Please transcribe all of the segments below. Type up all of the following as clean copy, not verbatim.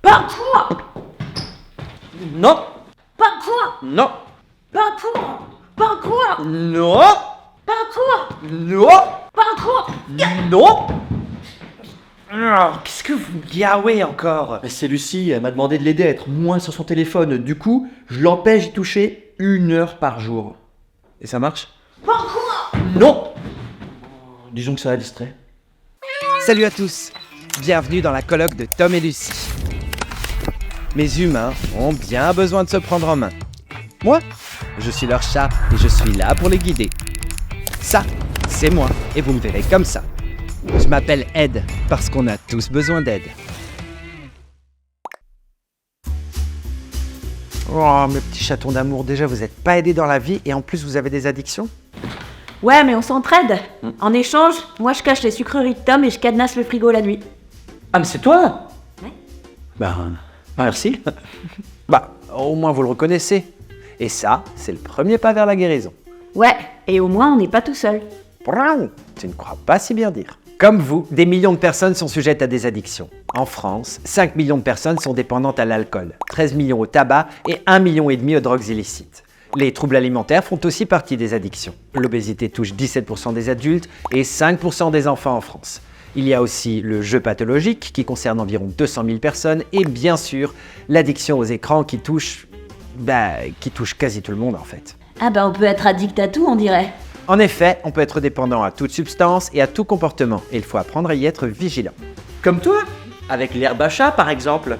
Parcours. Non. Parcours. Non. Parcours. Parcours. Non. Parcours. Non. Parcours. Non. Qu'est-ce que vous diawez encore? C'est Lucie, elle m'a demandé de l'aider à être moins sur son téléphone. Du coup, je l'empêche d'y toucher 1 heure par jour. Et ça marche? Parcours. Non. Disons que ça la distrait. Salut à tous, bienvenue dans la colloque de Tom et Lucie. Mes humains ont bien besoin de se prendre en main. Moi, je suis leur chat et je suis là pour les guider. Ça, c'est moi et vous me verrez comme ça. Je m'appelle Ed parce qu'on a tous besoin d'aide. Oh, mes petits chatons d'amour, déjà vous n'êtes pas aidés dans la vie et en plus vous avez des addictions? Ouais, mais on s'entraide. En échange, moi je cache les sucreries de Tom et je cadenasse le frigo la nuit. Ah, mais c'est toi? Ouais. Merci. Bah, au moins vous le reconnaissez. Et ça, c'est le premier pas vers la guérison. Ouais, et au moins on n'est pas tout seul. Bravo, tu ne crois pas si bien dire. Comme vous, des millions de personnes sont sujettes à des addictions. En France, 5 millions de personnes sont dépendantes à l'alcool, 13 millions au tabac et 1,5 million aux drogues illicites. Les troubles alimentaires font aussi partie des addictions. L'obésité touche 17% des adultes et 5% des enfants en France. Il y a aussi le jeu pathologique qui concerne environ 200 000 personnes et bien sûr l'addiction aux écrans qui touche quasi tout le monde en fait. Ah bah on peut être addict à tout on dirait. En effet, on peut être dépendant à toute substance et à tout comportement et il faut apprendre à y être vigilant. Comme toi? Avec l'herbe à chat, par exemple.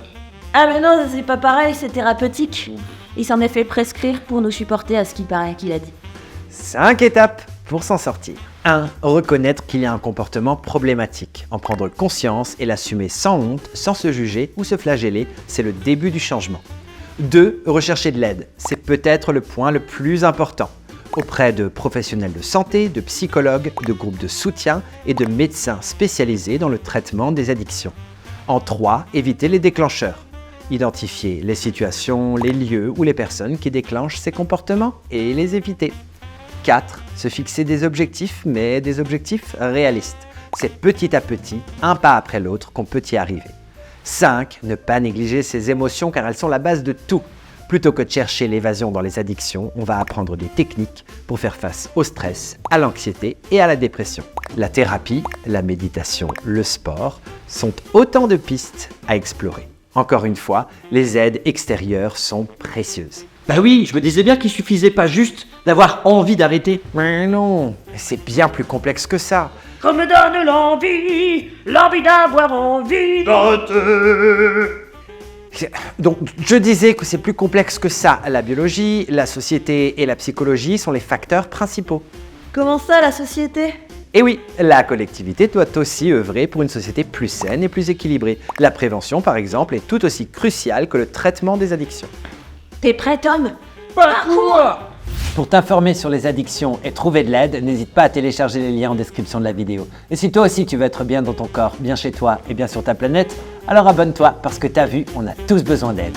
Ah mais non, c'est pas pareil, c'est thérapeutique. Il s'en est fait prescrire pour nous supporter à ce qu'il paraît qu'il a dit. 5 étapes pour s'en sortir. 1. Reconnaître qu'il y a un comportement problématique. En prendre conscience et l'assumer sans honte, sans se juger ou se flageller, c'est le début du changement. 2. Rechercher de l'aide. C'est peut-être le point le plus important. Auprès de professionnels de santé, de psychologues, de groupes de soutien et de médecins spécialisés dans le traitement des addictions. En 3. Éviter les déclencheurs. Identifier les situations, les lieux ou les personnes qui déclenchent ces comportements et les éviter. 4. Se fixer des objectifs, mais des objectifs réalistes. C'est petit à petit, un pas après l'autre, qu'on peut y arriver. 5. Ne pas négliger ses émotions car elles sont la base de tout. Plutôt que de chercher l'évasion dans les addictions, on va apprendre des techniques pour faire face au stress, à l'anxiété et à la dépression. La thérapie, la méditation, le sport sont autant de pistes à explorer. Encore une fois, les aides extérieures sont précieuses. Bah oui, je me disais bien qu'il suffisait pas juste d'avoir envie d'arrêter. Mais non, c'est bien plus complexe que ça. Qu'on me donne l'envie d'avoir envie d'arrêter. Donc, je disais que c'est plus complexe que ça. La biologie, la société et la psychologie sont les facteurs principaux. Comment ça la société? Et oui, la collectivité doit aussi œuvrer pour une société plus saine et plus équilibrée. La prévention, par exemple, est tout aussi cruciale que le traitement des addictions. T'es prêt Tom? Parcours. Pour t'informer sur les addictions et trouver de l'aide, n'hésite pas à télécharger les liens en description de la vidéo. Et si toi aussi tu veux être bien dans ton corps, bien chez toi et bien sur ta planète, alors abonne-toi parce que t'as vu, on a tous besoin d'aide.